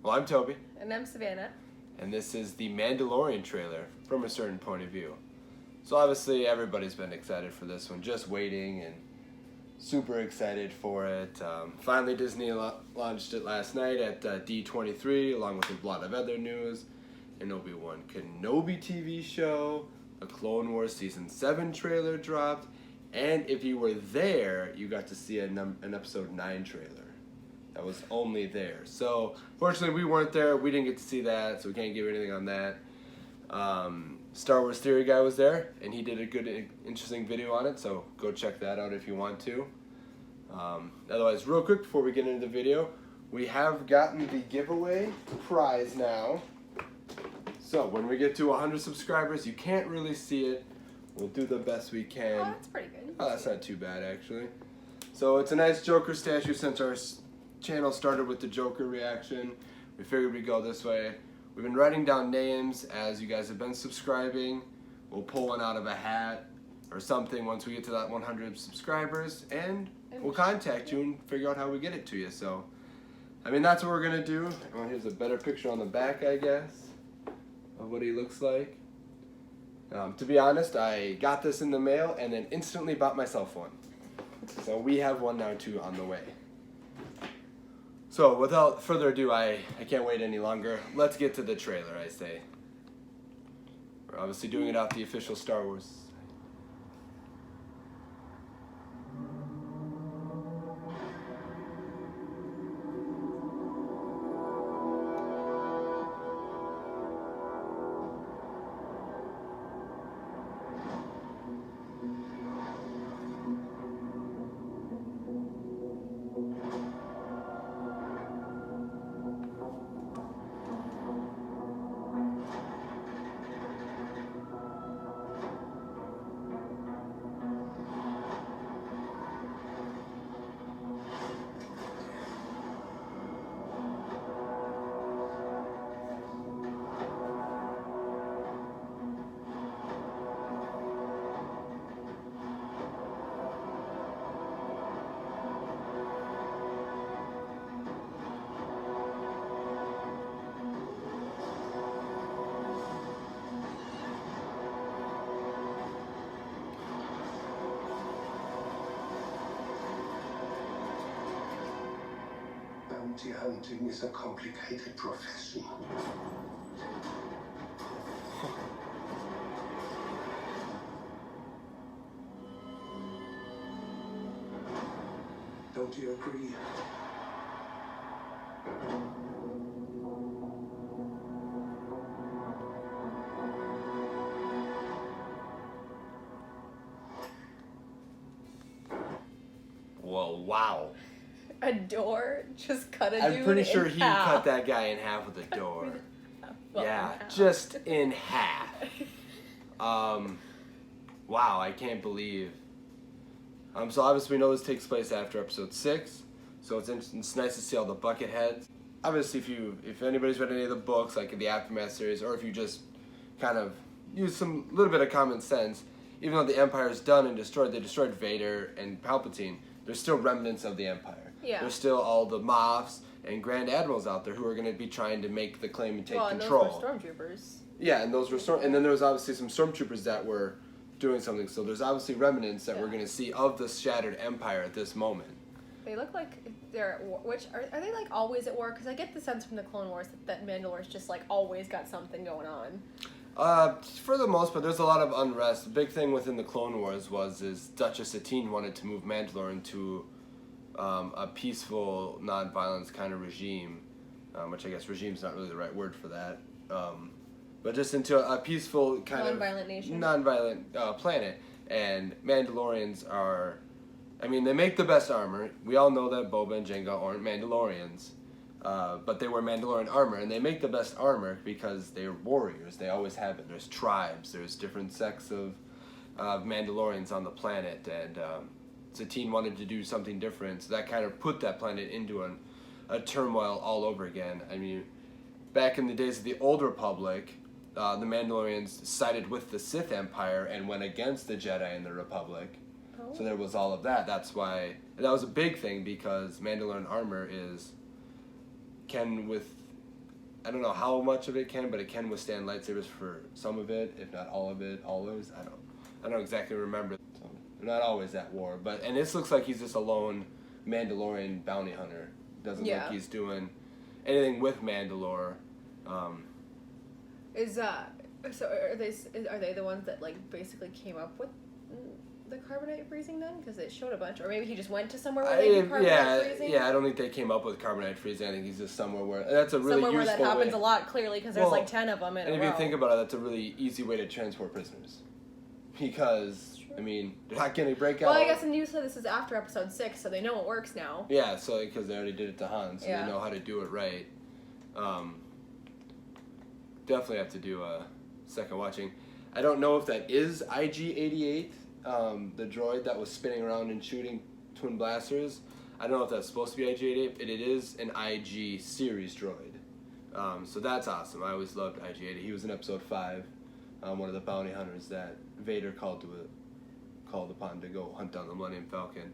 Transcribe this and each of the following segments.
Well, I'm Toby. And I'm Savannah. And this is the Mandalorian trailer from a certain point of view. So obviously everybody's been excited for this one, just waiting and super excited for it. Finally Disney launched it last night at D23 along with a lot of other news. An Obi-Wan Kenobi TV show, a Clone Wars Season 7 trailer dropped, and if you were there, you got to see an Episode 9 trailer. That was only there. So, fortunately, we weren't there. We didn't get to see that, so we can't give anything on that. Star Wars Theory Guy was there, and he did a good, interesting video on it, so go check that out if you want to. Otherwise, real quick before we get into the video, we have gotten the giveaway prize now. So, when we get to 100 subscribers, you can't really see it. We'll do the best we can. Oh, that's pretty good. Oh, that's not too bad, actually. So, it's a nice Joker statue since our channel started with the Joker reaction. We figured we'd go this way. We've been writing down names as you guys have been subscribing. We'll pull one out of a hat or something once we get to that 100 subscribers, and we'll contact you and figure out how we get it to you. So, I mean, that's what we're gonna do. Oh, here's a better picture on the back, I guess, of what he looks like. To be honest, I got this in the mail and then instantly bought myself one. So we have one now too on the way. So without further ado, I can't wait any longer. Let's get to the trailer, I say. We're obviously doing it off the official Star Wars. Bounty hunting is a complicated profession. Don't you agree? Whoa, wow. A door just cut a dude I'm pretty sure in he half. cut that guy in half with a door. Well, Yeah, in half. just in half. Wow, I can't believe. So obviously we know this takes place after episode 6, so it's nice to see all the bucket heads. Obviously, if anybody's read any of the books, like the Aftermath series, or if you just kind of use some little bit of common sense, even though the Empire's done and destroyed, they destroyed Vader and Palpatine, there's still remnants of the Empire. Yeah. There's still all the Moffs and Grand Admirals out there who are going to be trying to make the claim and take and control. those were stormtroopers. Yeah, and those were and then there was obviously some stormtroopers that were doing something. So there's obviously remnants that we're going to see of the shattered Empire at this moment. They look like they're at war. Which are they like always at war? Because I get the sense from the Clone Wars that Mandalorian's just like always got something going on. For the most part, there's a lot of unrest. The big thing within the Clone Wars is Duchess Satine wanted to move Mandalore into a peaceful, non-violence kind of regime, which I guess regime's not really the right word for that, but just into a peaceful kind non-violent nation, non-violent planet. And Mandalorians are, I mean, they make the best armor. We all know that Boba and Jango aren't Mandalorians, but they wear Mandalorian armor, and they make the best armor because they're warriors. They always have it. There's tribes. There's different sects of Mandalorians on the planet, and Satine wanted to do something different, so that kind of put that planet into a turmoil all over again. I mean, back in the days of the Old Republic, the Mandalorians sided with the Sith Empire and went against the Jedi and the Republic. Oh. So there was all of that. That's why, and that was a big thing because Mandalorian armor I don't know how much of it can, but it can withstand lightsabers for some of it, if not all of it. Always, I don't exactly remember. So they're not always at war, and this looks like he's just a lone Mandalorian bounty hunter. Doesn't look he's doing anything with Mandalore. So are they the ones that like basically came up with the carbonite freezing then? Because it showed a bunch, or maybe he just went to somewhere where they do carbonite freezing. Yeah, I don't think they came up with carbonite freezing. I think he's just somewhere where that's a really somewhere useful where that happens way. a lot, clearly, because there's like 10 of them in a row. And if you think about it, that's a really easy way to transport prisoners, because I mean they're not going to break out. Well, I guess, and you said this is after episode 6, so they know it works now. Yeah, so because they already did it to Han, so they know how to do it right. Definitely have to do a second watching. I don't know if that is IG-88, the droid that was spinning around and shooting twin blasters. I don't know if that's supposed to be IG-88, but it is an IG series droid. So that's awesome. I always loved IG-88. He was in episode 5, one of the bounty hunters that Vader called upon to go hunt down the Millennium Falcon.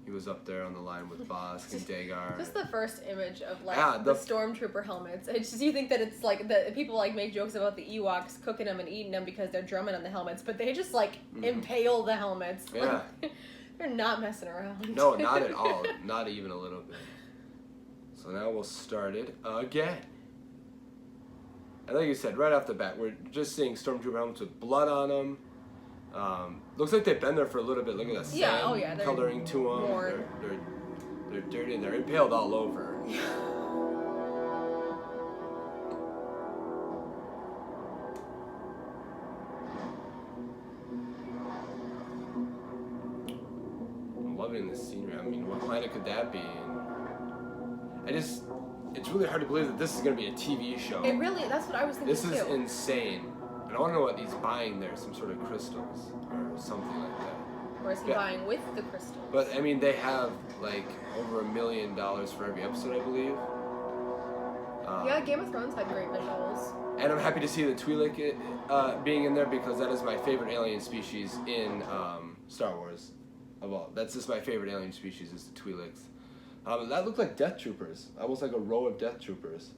He was up there on the line with Bosk and Dagar. Just the first image of like the stormtrooper helmets. It's just, you think that it's like the people like make jokes about the Ewoks cooking them and eating them because they're drumming on the helmets, but they just like impale the helmets. Yeah, like, they're not messing around. No, not at all. Not even a little bit. So now we'll start it again. And like you said, right off the bat, we're just seeing stormtrooper helmets with blood on them. Looks like they've been there for a little bit. Look at the sand coloring to them. They're dirty and they're impaled all over. I'm loving this scenery. I mean, what planet could that be? It's really hard to believe that this is going to be a TV show. It really, that's what I was thinking too. This is insane. I want to know what he's buying there, some sort of crystals or something like that. Or is he buying with the crystals? But, I mean, they have, like, over $1 million for every episode, I believe. Yeah, Game of Thrones had great visuals. And I'm happy to see the Twi'lek being in there, because that is my favorite alien species in Star Wars. That's just my favorite alien species, is the Twi'leks. That looked like Death Troopers, almost like a row of Death Troopers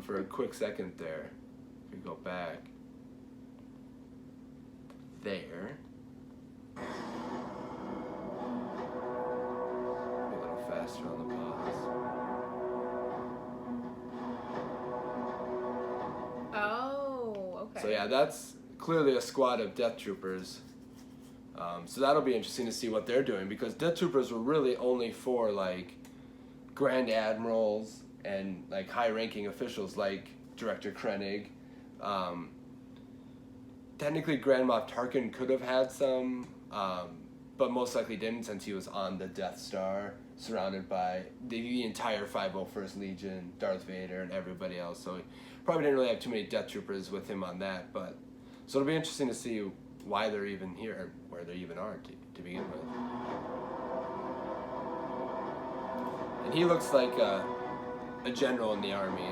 for a quick second there. If we go back. There. A little faster on the pause. Oh, okay. So yeah, that's clearly a squad of Death Troopers. So that'll be interesting to see what they're doing, because Death Troopers were really only for like Grand Admirals and like high-ranking officials like Director Krennic. Technically, Grand Moff Tarkin could have had some, but most likely didn't, since he was on the Death Star, surrounded by the entire 501st Legion, Darth Vader, and everybody else. So he probably didn't really have too many Death Troopers with him on that. But so it'll be interesting to see why they're even here, or where they even are to begin with. And he looks like a general in the army,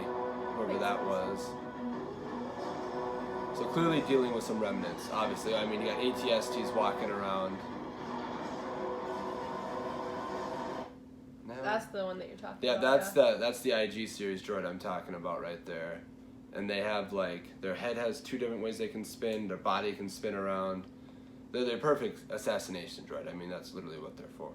whoever that was. So clearly dealing with some remnants, obviously. I mean, you got ATSTs walking around. That's the one that you're talking about. Yeah, that's the IG series droid I'm talking about right there. And they have, like, their head has 2 different ways they can spin, their body can spin around. They're the perfect assassination droid. I mean, that's literally what they're for.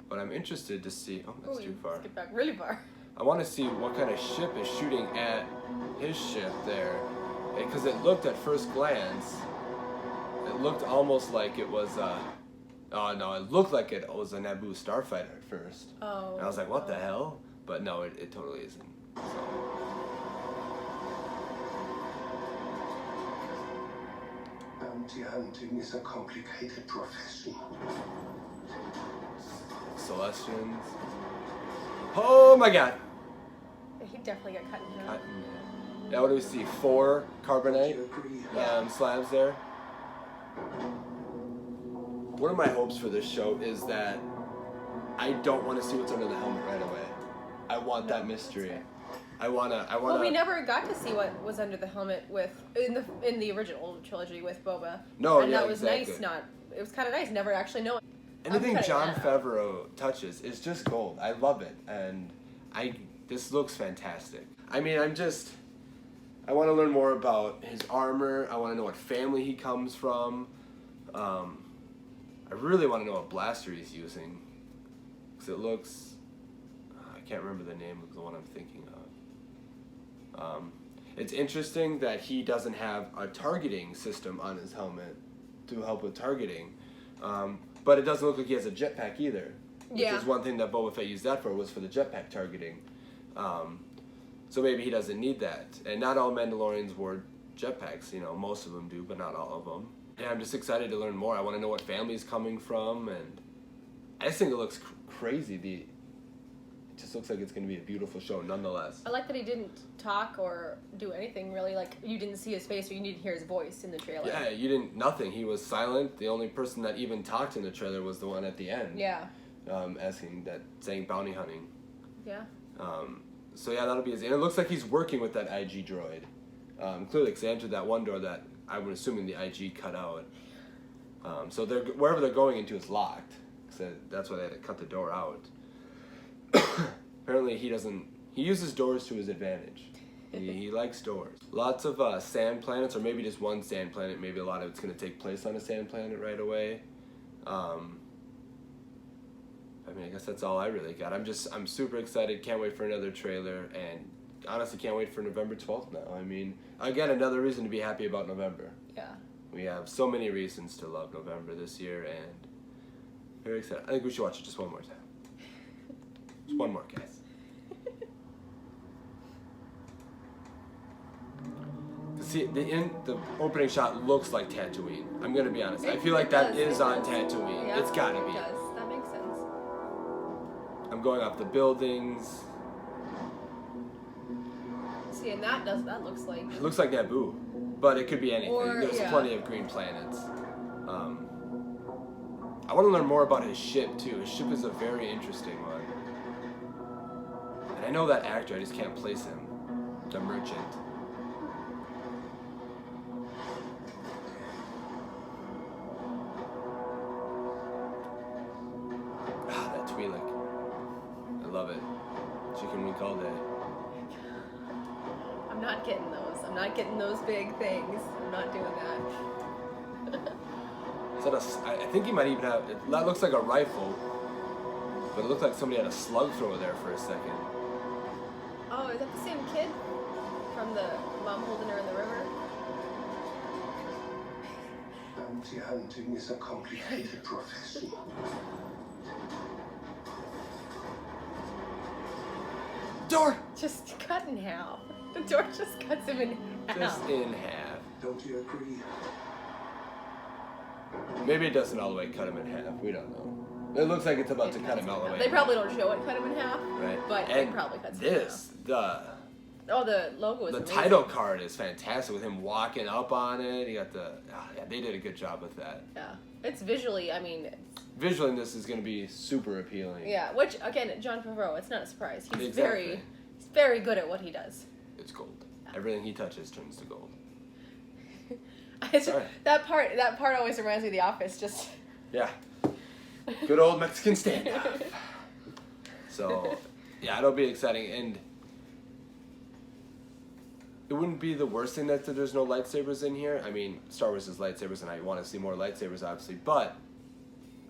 But I'm interested to see... Oh, that's too far. Get back really far. I want to see what kind of ship is shooting at his ship there. Because it looked at first glance, it looked almost like it was it looked like it was a Naboo starfighter at first. Oh. And I was like, what the hell? But no, it totally isn't. So. Bounty hunting is a complicated profession. Celestians. Oh my god! He definitely got cut in half. Yeah, what do we see? 4 carbonite slabs there. One of my hopes for this show is that I don't want to see what's under the helmet right away. I want that mystery. I wanna. Well, we never got to see what was under the helmet in the original trilogy with Boba. No, and yeah, that was exactly. nice. It was kind of nice never actually knowing. Anything Jon Favreau touches is just gold. I love it, and this looks fantastic. I mean, I want to learn more about his armor. I want to know what family he comes from. I really want to know what blaster he's using. Because it looks... I can't remember the name of the one I'm thinking of. It's interesting that he doesn't have a targeting system on his helmet to help with targeting. But it doesn't look like he has a jetpack either. Which is one thing that Boba Fett used that for, was for the jetpack targeting. So maybe he doesn't need that. And not all Mandalorians wore jetpacks. You know, most of them do, but not all of them. And I'm just excited to learn more. I want to know what family he's coming from, and I just think it looks crazy. It just looks like it's going to be a beautiful show nonetheless. I like that he didn't talk or do anything really. Like, you didn't see his face, but you didn't hear his voice in the trailer. Yeah, you didn't, nothing. He was silent. The only person that even talked in the trailer was the one at the end. Yeah. Saying bounty hunting. Yeah. So yeah, that'll be his, and it looks like he's working with that IG droid. Clearly, because they entered that one door that I'm assuming the IG cut out. So wherever they're going into is locked. So that's why they had to cut the door out. Apparently he uses doors to his advantage. He likes doors. Lots of sand planets, or maybe just one sand planet. Maybe a lot of it's going to take place on a sand planet right away. I mean, I guess that's all I really got. I'm super excited. Can't wait for another trailer, and honestly can't wait for November 12th now. I mean, again, another reason to be happy about November. Yeah. We have so many reasons to love November this year, and very excited. I think we should watch it just one more time. Just one more, guys. See, the opening shot looks like Tatooine. I'm gonna be honest. I feel like that is on Tatooine. Yeah, it's gotta be. It does. That makes sense. I'm going off the buildings. See, and that looks like... It looks like Naboo, but it could be anything. There's plenty of green planets. I want to learn more about his ship, too. His ship is a very interesting one. And I know that actor, I just can't place him. The Merchant. Ah, that Twi'lek. I love it. Chicken wing all day. I'm not getting those. I'm not getting those big things. I'm not doing that. I think he might even have, that looks like a rifle, but it looked like somebody had a slug thrower there for a second. Oh, is that the same kid from the mom holding her in the river? Bounty hunting is a complicated profession. Door! Just cut in half. The door just cuts him in half. Just in half. Don't you agree? Maybe it doesn't all the way cut him in half. We don't know. It looks like it's about to cut him all the way. They probably don't show it cut him in half. Right. But and it probably cuts him in half. The logo is the amazing. title card is fantastic with him walking up on it. You got they did a good job with that. Yeah. It's visually, I mean... Visually, this is going to be super appealing. Yeah, which, again, Jon Favreau, it's not a surprise. He's Exactly. he's very good at what he does. It's gold. Everything he touches turns to gold. That part always reminds me of The Office, just... Yeah. Good old Mexican standoff. So, yeah, it'll be exciting, and it wouldn't be the worst thing that there's no lightsabers in here. I mean, Star Wars is lightsabers, and I want to see more lightsabers, obviously, but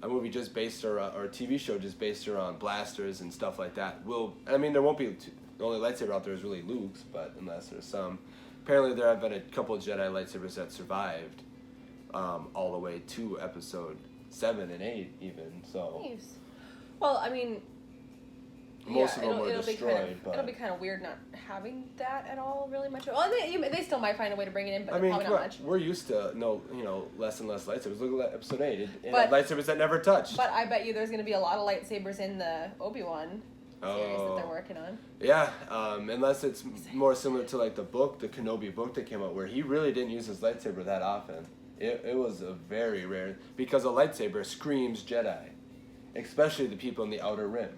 a movie just based around, or a TV show just based around blasters and stuff like that I mean, there won't be, the only lightsaber out there is really Luke's, but unless there's some. Apparently there have been a couple of Jedi lightsabers that survived all the way to episode 7 and 8 even, so. Nice. Well, I mean... Most of them were destroyed, but... It'll be kind of weird not having that at all, really much. Well, they still might find a way to bring it in, but probably not much. We're used to less and less lightsabers. Look at episode 8. It had lightsabers that never touched. But I bet you there's going to be a lot of lightsabers in the Obi-Wan series that they're working on. Yeah, unless it's more similar to like the Kenobi book that came out, where he really didn't use his lightsaber that often. It was a very rare, because a lightsaber screams Jedi, especially the people in the Outer Rim,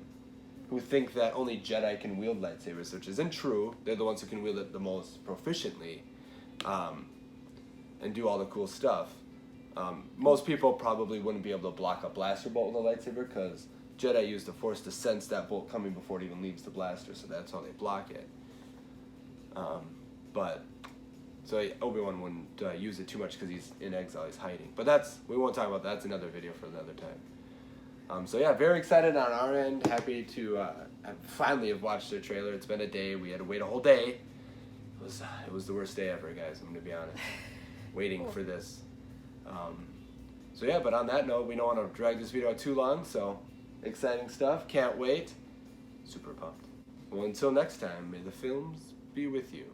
who think that only Jedi can wield lightsabers, which isn't true. They're the ones who can wield it the most proficiently, and do all the cool stuff. Most people probably wouldn't be able to block a blaster bolt with a lightsaber, because Jedi use the Force to sense that bolt coming before it even leaves the blaster, so that's how they block it. So Obi-Wan wouldn't use it too much because he's in exile, he's hiding. But we won't talk about that. That's another video for another time. So yeah, very excited on our end. Happy to finally have watched their trailer. It's been a day. We had to wait a whole day. It was the worst day ever, guys. I'm gonna be honest. Waiting for this. So yeah, but on that note, we don't want to drag this video out too long. So exciting stuff. Can't wait. Super pumped. Well, until next time, may the films be with you.